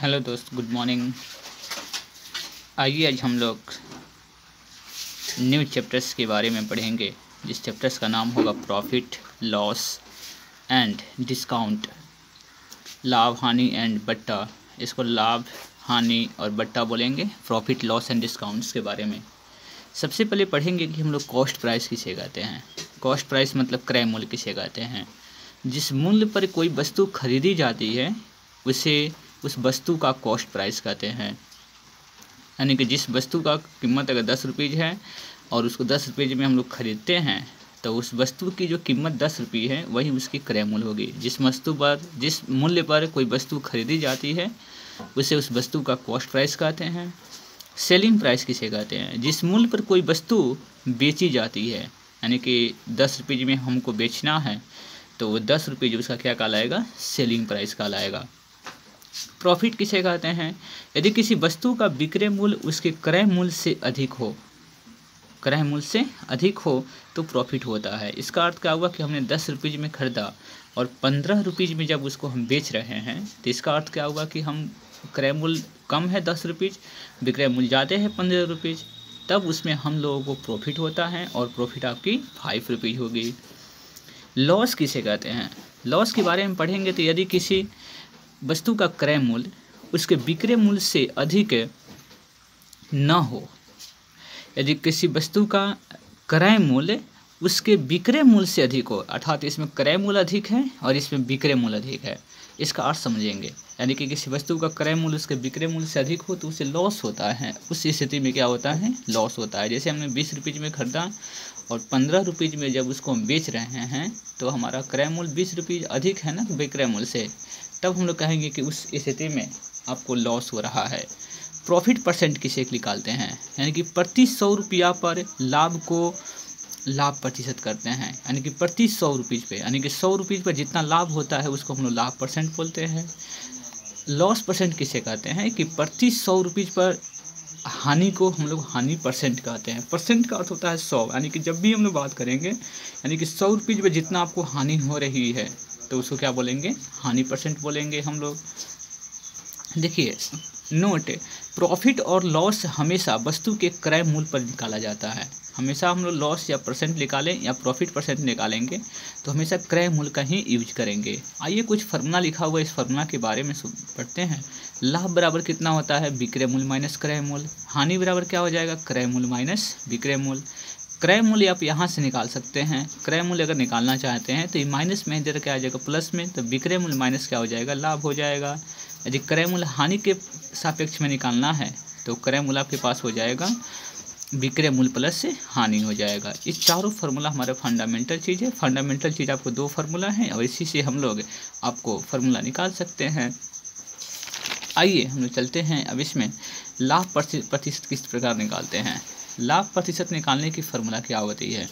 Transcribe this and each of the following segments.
Hello दोस्त, good morning. आइए आज हम लोग न्यू चैप्टर्स के बारे में पढ़ेंगे, जिस चैप्टर्स का नाम होगा प्रॉफिट, लॉस एंड डिस्काउंट। लाभ, हानि एंड बट्टा। इसको लाभ, हानि और बट्टा बोलेंगे, प्रॉफिट, लॉस एंड डिस्काउंट्स के बारे में। सबसे पहले पढ़ेंगे कि हम लोग कॉस्ट प्राइस किसे कहते हैं। कॉस्ट प्राइस मतलब क्रय मूल्य किसे कहते हैं। जिस मूल्य पर कोई वस्तु खरीदी जाती है उसे उस वस्तु का कॉस्ट प्राइस कहते हैं। यानी कि जिस वस्तु का कीमत अगर 10 रुपये है और उसको 10 रुपये में हम लोग खरीदते हैं तो उस वस्तु की जो कीमत 10 रुपये है वही उसकी क्रय मूल्य होगी। जिस मूल्य पर कोई वस्तु खरीदी जाती है उसे उस वस्तु का कॉस्ट प्राइस कहते हैं। सेलिंग प्राइस किसे कहते हैं। जिस मूल्य पर कोई वस्तु बेची जाती है, यानी कि 10 रुपये में हमको बेचना है तो वो 10 रुपये जो उसका क्या कहलाएगा, सेलिंग प्राइस कहलाएगा। प्रॉफिट किसे कहते हैं। यदि किसी वस्तु का विक्रय मूल्य उसके क्रय मूल्य से अधिक हो तो प्रॉफिट होता है। इसका अर्थ क्या हुआ कि हमने 10 रुपये में खरीदा और 15 रुपये में जब उसको हम बेच रहे हैं तो इसका अर्थ क्या हुआ कि हम क्रय मूल्य कम है 10 रुपये, विक्रय मूल्य ज़्यादा है 15 रुपये, तब उसमें हम लोगों को प्रॉफिट होता है और प्रॉफिट आपकी 5 रुपये होगी। लॉस किसे कहते हैं। लॉस के बारे में पढ़ेंगे तो यदि किसी वस्तु का क्रय मूल्य उसके विक्रय मूल्य से अधिक न हो, यदि किसी वस्तु का क्रय मूल्य उसके विक्रय मूल्य से अधिक हो, अर्थात इसमें क्रय मूल्य अधिक है और इसमें विक्रय मूल्य अधिक है, इसका अर्थ समझेंगे। यानी कि किसी वस्तु का क्रय मूल्य उसके विक्रय मूल्य से अधिक हो तो उसे लॉस होता है। उस स्थिति में क्या होता है, लॉस होता है। जैसे हमने 20 रुपये में खरीदा और 15 रुपये में जब उसको हम बेच रहे हैं तो हमारा क्रय मूल्य 20 रुपये अधिक है ना विक्रय मूल्य से, तब हम लोग कहेंगे कि उस स्थिति में आपको लॉस हो रहा है। प्रॉफिट परसेंट किसे निकालते हैं, यानी कि प्रति 100 रुपया पर लाभ को लाभ प्रतिशत करते हैं। यानी कि प्रति 100 रुपये पे, यानी कि 100 रुपये पर जितना लाभ होता है उसको हम लोग लाभ परसेंट बोलते हैं। लॉस परसेंट किसे कहते हैं कि प्रति 100 रुपये पर हानि को हम लोग हानि परसेंट कहते हैं। परसेंट का अर्थ होता है 100, यानी कि जब भी हम लोग बात करेंगे यानी कि 100 रुपये पर जितना आपको हानि हो रही है तो उसको क्या बोलेंगे, हानि परसेंट बोलेंगे हम लोग। देखिए नोट, प्रॉफिट और लॉस हमेशा वस्तु के क्रय मूल्य पर निकाला जाता है। हमेशा हम लोग लॉस या परसेंट निकालें या प्रॉफिट परसेंट निकालेंगे तो हमेशा क्रय मूल्य का ही यूज करेंगे। आइए कुछ फार्मूला लिखा हुआ है, इस फार्मूला के बारे में पढ़ते हैं। लाभ बराबर कितना होता है, विक्रय मूल्य माइनस क्रय मूल्य। हानि बराबर क्या हो जाएगा, क्रय मूल्य माइनस विक्रय मूल्य। क्रय मूल्य आप यहाँ से निकाल सकते हैं। क्रय मूल्य अगर निकालना चाहते हैं तो ये माइनस में इधर क्या आ जाएगा, प्लस में, तो विक्रय मूल्य माइनस क्या हो जाएगा, लाभ हो जाएगा। यदि क्रय मूल्य हानि के सापेक्ष में निकालना है तो क्रय मूल्य आपके पास हो जाएगा विक्रय मूल्य प्लस से हानि हो जाएगा। इस चारों फार्मूला हमारा फंडामेंटल चीज़ है। फंडामेंटल चीज़ आपको 2 फार्मूला हैं और इसी से हम लोग आपको फार्मूला निकाल सकते हैं। आइए हम लोग चलते हैं। अब इसमें लाभ प्रतिशत किस प्रकार निकालते हैं। लाभ प्रतिशत निकालने की फार्मूला क्या होती है।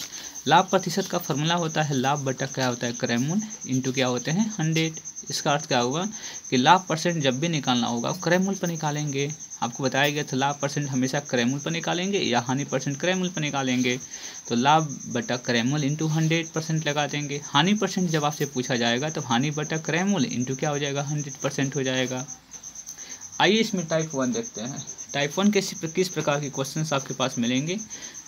लाभ प्रतिशत का फार्मूला होता है लाभ बटा क्या होता है, क्रय मूल्य इंटू क्या होते हैं, 100। इसका अर्थ क्या हुआ कि लाभ परसेंट जब भी निकालना होगा क्रय मूल्य पर निकालेंगे। आपको बताया गया था लाभ परसेंट हमेशा क्रय मूल्य पर निकालेंगे या हानि परसेंट क्रय मूल्य पर निकालेंगे। तो लाभ बटा क्रय मूल्य इंटू 100% लगा देंगे। हानि परसेंट जब आपसे पूछा जाएगा तो हानि बटा क्रय मूल्य इंटू क्या हो जाएगा, 100% हो जाएगा। आइए इसमें टाइप 1 देखते हैं। टाइप 1 किस प्रकार के क्वेश्चंस आपके पास मिलेंगे।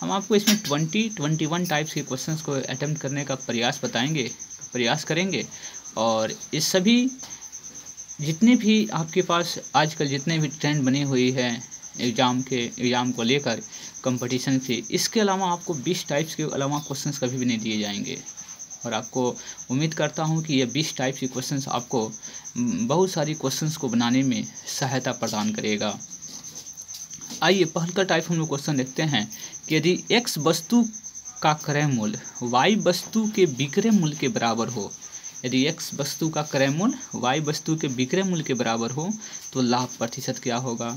हम आपको इसमें 21 टाइप्स के क्वेश्चंस को अटेम्प्ट करने का प्रयास करेंगे और इस सभी जितने भी आपके पास आजकल जितने भी ट्रेंड बनी हुई है एग्ज़ाम को लेकर कंपटीशन से, इसके अलावा आपको 20 टाइप्स के अलावा क्वेश्चंस कभी भी नहीं दिए जाएंगे। और आपको उम्मीद करता हूं कि ये 20 टाइप के क्वेश्चंस आपको बहुत सारी क्वेश्चंस को बनाने में सहायता प्रदान करेगा। आइए पहला टाइप हम लोग क्वेश्चन देखते हैं कि यदि x वस्तु का क्रय मूल्य y वस्तु के विक्रय मूल्य के बराबर हो, यदि x वस्तु का क्रय मूल्य y वस्तु के विक्रय मूल्य के बराबर हो तो लाभ प्रतिशत क्या होगा।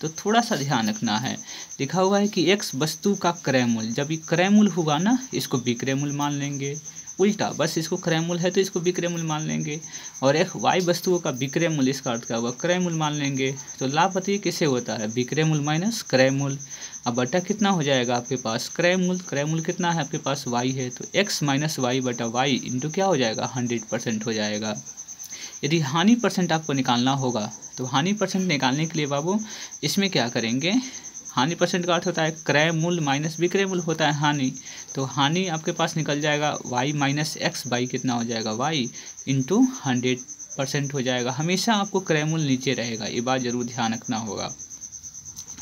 तो थोड़ा सा ध्यान रखना है, लिखा हुआ है कि x वस्तु का क्रय मूल्य, जब ये क्रय मूल्य होगा ना इसको विक्रय मूल्य मान लेंगे, उल्टा बस इसको क्रय मूल्य है तो इसको विक्रय मूल्य मान लेंगे, और एक वाई वस्तुओं का विक्रय मूल्य इसका अर्थ क्या होगा, क्रय मूल्य मान लेंगे। तो लाभ बताइए किससे होता है, विक्रय मूल्य माइनस क्रय मूल्य। अब बटा कितना हो जाएगा आपके पास, क्रय मूल्य कितना है आपके पास वाई है, तो x माइनस वाई बटा वाई इंटू क्या हो जाएगा 100% हो जाएगा। यदि हानि परसेंट आपको निकालना होगा तो हानि परसेंट निकालने के लिए बाबू इसमें क्या करेंगे, हानि परसेंट का अर्थ होता है क्रय मूल्य माइनस विक्रय मूल्य होता है हानि। तो हानि आपके पास निकल जाएगा y माइनस एक्स बाई कितना हो जाएगा y इंटू 100% हो जाएगा। हमेशा आपको क्रय मूल्य नीचे रहेगा, ये बात जरूर ध्यान रखना होगा।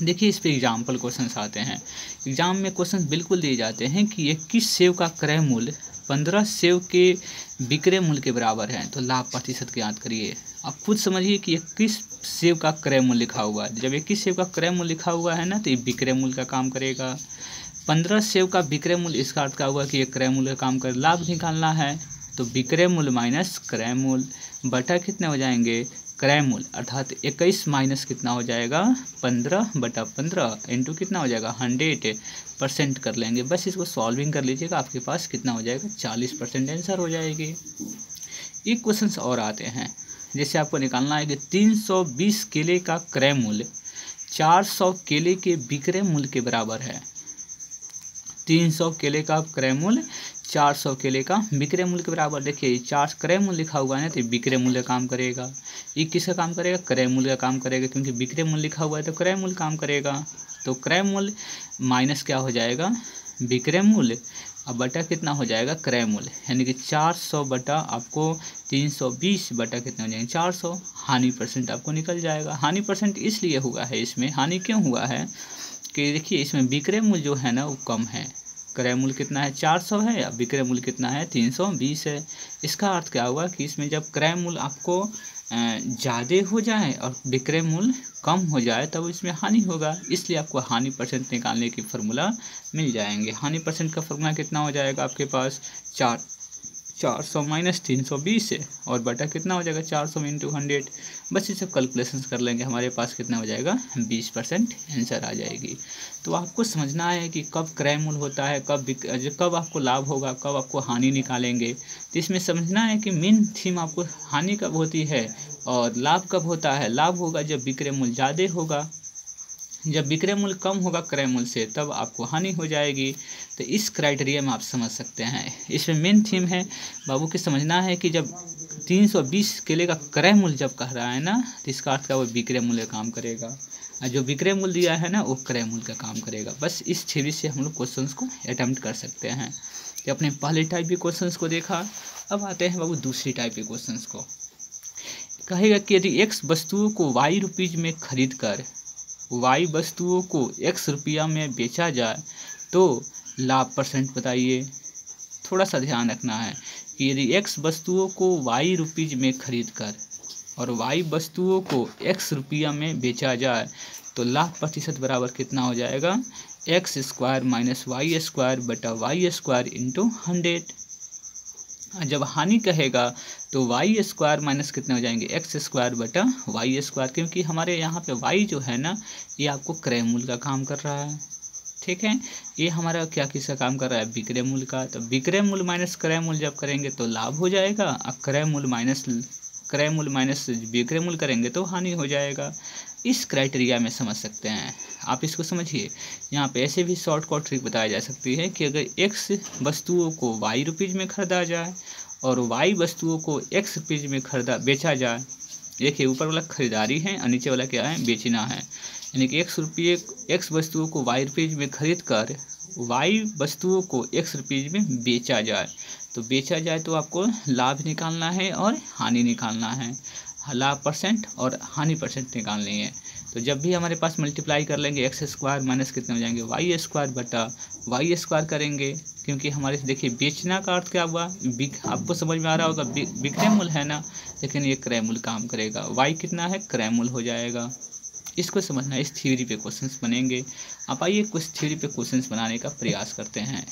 देखिए इस पे एग्जाम्पल क्वेश्चंस आते हैं। एग्जाम में क्वेश्चंस बिल्कुल दिए जाते हैं कि 21 सेव का क्रय मूल्य 15 सेव के विक्रय मूल्य के बराबर है, तो लाभ प्रतिशत ज्ञात करिए। आप खुद समझिए कि 21 सेव का क्रय मूल्य लिखा हुआ है, जब 21 सेव का क्रय मूल्य लिखा हुआ है ना तो ये विक्रय मूल्य का काम करेगा। 15 सेव का विक्रय मूल्य, इसका अर्थ क्या हुआ कि ये क्रय मूल्य का काम कर, लाभ निकालना है तो विक्रय मूल्य माइनस क्रय मूल्य बटा कितने हो जाएंगे क्रय मूल्य, अर्थात 21 माइनस कितना हो जाएगा 15/15 इंटू कितना हो जाएगा 100% कर लेंगे। बस इसको सॉल्विंग कर लीजिएगा, आपके पास कितना हो जाएगा 40% आंसर हो जाएगी। एक क्वेश्चन और आते हैं, जैसे आपको निकालना है कि 320 केले का क्रय मूल्य 400 केले के विक्रय मूल्य के बराबर है। 300 केले का क्रय मूल्य 400 केले का विक्रय मूल्य के बराबर। देखिए 4 क्रय मूल्य लिखा हुआ है ना तो विक्रय मूल्य काम करेगा, ये किसका काम करेगा क्रय मूल्य का काम करेगा, क्योंकि विक्रय मूल्य लिखा हुआ है तो क्रय मूल्य काम करेगा। तो क्रय मूल्य माइनस क्या हो जाएगा विक्रय मूल्य, अब बटा कितना हो जाएगा क्रय मूल्य, यानी कि 400 बटा आपको 320 बटा कितना हो जाएंगे 400। हानि परसेंट आपको निकल जाएगा। हानि परसेंट इसलिए हुआ है, इसमें हानि क्यों हुआ है कि देखिए इसमें विक्रय मूल्य जो है ना वो कम है, क्रय मूल्य कितना है 400 है, अब विक्रय मूल्य कितना है 320 है। इसका अर्थ क्या हुआ कि इसमें जब क्रय मूल्य आपको ज़्यादा हो जाए और विक्रय मूल्य कम हो जाए तब इसमें हानि होगा, इसलिए आपको हानि परसेंट निकालने की फार्मूला मिल जाएंगे। हानि परसेंट का फार्मूला कितना हो जाएगा आपके पास 400 माइनस 320 है और बटा कितना हो जाएगा 400 इंटू 100। बस ये सब कैलकुलेशंस कर लेंगे, हमारे पास कितना हो जाएगा 20% आंसर आ जाएगी। तो आपको समझना है कि कब क्रय मूल्य होता है, कब आपको लाभ होगा, कब आपको हानि निकालेंगे। तो इसमें समझना है कि मेन थीम आपको हानि कब होती है और लाभ कब होता है। लाभ होगा जब विक्रय मूल्य ज़्यादा होगा, जब विक्रय मूल्य कम होगा क्रय मूल्य से तब आपको हानि हो जाएगी। तो इस क्राइटेरिया में आप समझ सकते हैं। इसमें मेन थीम है बाबू की समझना है कि जब 320 केले का क्रय मूल्य जब कह रहा है ना तो इसका अर्थ क्या वो विक्रय मूल्य काम करेगा, और जो विक्रय मूल्य दिया है ना वो क्रय मूल्य का काम करेगा। बस इस थ्योरी से हम लोग क्वेश्चंस को अटेम्प्ट कर सकते हैं। तो अपने पहले टाइप के क्वेश्चंस को देखा, अब आते हैं बाबू दूसरी टाइप के क्वेश्चंस को। कहेगा कि यदि x वस्तुओं को y रुपीज में खरीद कर y वस्तुओं को x रुपया में बेचा जाए तो लाभ परसेंट बताइए। थोड़ा सा ध्यान रखना है कि यदि x वस्तुओं को y रुपीज में खरीद कर और y वस्तुओं को x रुपया में बेचा जाए तो लाभ प्रतिशत बराबर कितना हो जाएगा x square minus y square बटा वाई स्क्वायर इंटू 100। जब हानि कहेगा तो वाई स्क्वायर माइनस कितने हो जाएंगे एक्स स्क्वायर बटा वाई स्क्वायर, क्योंकि हमारे यहाँ पे वाई जो है ना ये आपको क्रय मूल्य का काम कर रहा है। ठीक है, ये हमारा क्या किसका काम कर रहा है विक्रय मूल्य का। तो विक्रय मूल्य माइनस क्रय मूल्य जब करेंगे तो लाभ हो जाएगा, अब क्रय मूल्य माइनस विक्रय मूल्य करेंगे तो हानि हो जाएगा। इस क्राइटेरिया में समझ सकते हैं आप, इसको समझिए। यहाँ पे ऐसे भी शॉर्ट कट ट्रिक बताई जा सकती है कि अगर x वस्तुओं को y रुपीज में खरीदा जाए और y वस्तुओं को x रुपीज में बेचा जाए, देखिए ऊपर वाला खरीदारी है और नीचे वाला क्या है बेचना है, यानी कि x वस्तुओं को y रुपीज में खरीद कर y वस्तुओं को x रुपीज में बेचा जाए, तो बेचा जाए तो आपको लाभ निकालना है और हानि निकालना है। लाभ परसेंट और हानि परसेंट निकालनी है। तो जब भी हमारे पास मल्टीप्लाई कर लेंगे एक्स स्क्वायर माइनस कितने हो जाएंगे वाई स्क्वायर बटा वाई स्क्वायर करेंगे, क्योंकि हमारे देखिए बेचना का अर्थ क्या हुआ, आपको समझ में आ रहा होगा विक्रय मूल्य है ना, लेकिन ये क्रय मूल्य काम करेगा। वाई कितना है क्रय मूल्य हो जाएगा। इसको समझना, इस थ्योरी पे क्वेश्चंस बनेंगे। आप आइए कुछ थ्योरी पे क्वेश्चंस बनाने का प्रयास करते हैं।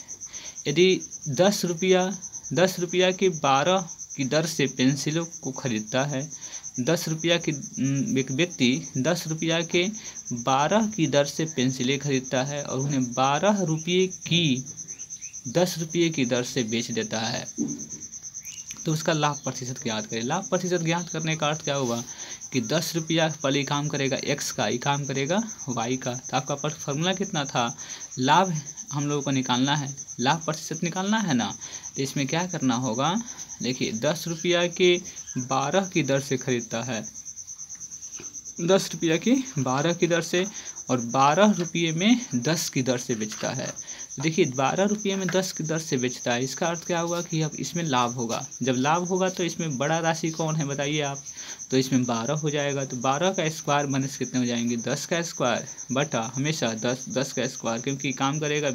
यदि 10 रुपया की 12 की दर से पेंसिलों को खरीदता है, 10 रुपया की एक व्यक्ति 10 रुपया के 12 की दर से पेंसिलें खरीदता है और उन्हें 12 रुपये की 10 रुपये की दर से बेच देता है, तो उसका लाभ प्रतिशत ज्ञात करें। लाभ प्रतिशत ज्ञात करने का अर्थ क्या हुआ कि 10 रुपया पहले काम करेगा x का, ही काम करेगा y का। तो आपका फॉर्मूला कितना था, लाभ हम लोगों को निकालना है, लाभ प्रतिशत निकालना है ना। तो इसमें क्या करना होगा, देखिए 10 रुपया के 12 की दर से खरीदता है, 10 रुपया की 12 की दर से, और 12 रुपये में 10 की दर से बेचता है। देखिए 12 रुपये में 10 की दर से बेचता है, इसका अर्थ क्या हुआ कि अब इसमें लाभ होगा। जब लाभ होगा तो इसमें बड़ा राशि कौन है बताइए आप, तो इसमें 12 हो जाएगा। तो 12 का स्क्वायर माइनस कितने हो जाएंगे, 10 का स्क्वायर बटा हमेशा 10 का स्क्वायर, क्योंकि काम करेगा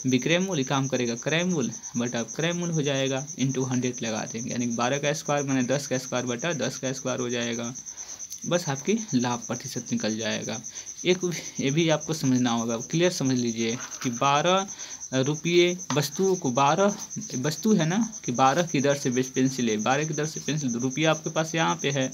विक्रय मूल्य, काम करेगा क्रय मूल्य बटा क्रय मूल्य हो जाएगा, इंटू 100 लगा देंगे, यानी 12 का स्क्वायर मैंने 10 का स्क्वायर बटा 10 का स्क्वायर हो जाएगा। बस आपकी लाभ प्रतिशत निकल जाएगा। एक ये भी आपको समझना होगा, क्लियर समझ लीजिए कि 12 रुपये वस्तुओं को 12 वस्तु है ना कि 12 की दर से पेंसिल है, 12 की दर से पेंसिल, रुपया आपके पास यहाँ पे है।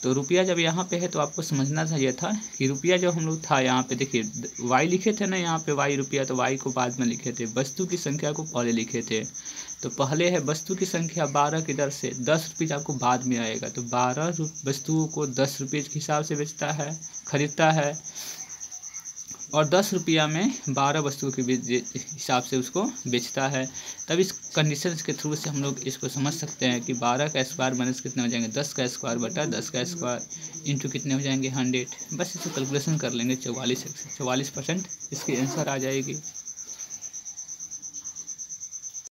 तो रुपया जब यहाँ पे है तो आपको समझना चाहिए था कि रुपया जब हम लोग था यहाँ पे, देखिए वाई लिखे थे ना यहाँ पे वाई रुपया, तो वाई को बाद में लिखे थे, वस्तु की संख्या को पहले लिखे थे। तो पहले है वस्तु की संख्या 12 की दर से, 10 रुपये आपको बाद में आएगा। तो 12 वस्तुओं को 10 रुपये के हिसाब से बेचता है, खरीदता है, और 10 रुपया में 12 वस्तुओं के हिसाब से उसको बेचता है। तब इस कंडीशन के थ्रू से हम लोग इसको समझ सकते हैं कि 12 का स्क्वायर माइनस कितने हो जाएंगे, 10 का स्क्वायर बटा 10 का स्क्वायर इंटू कितने हो जाएंगे 100। बस इसे कैलकुलेशन कर लेंगे, 44% इसकी आंसर आ जाएगी।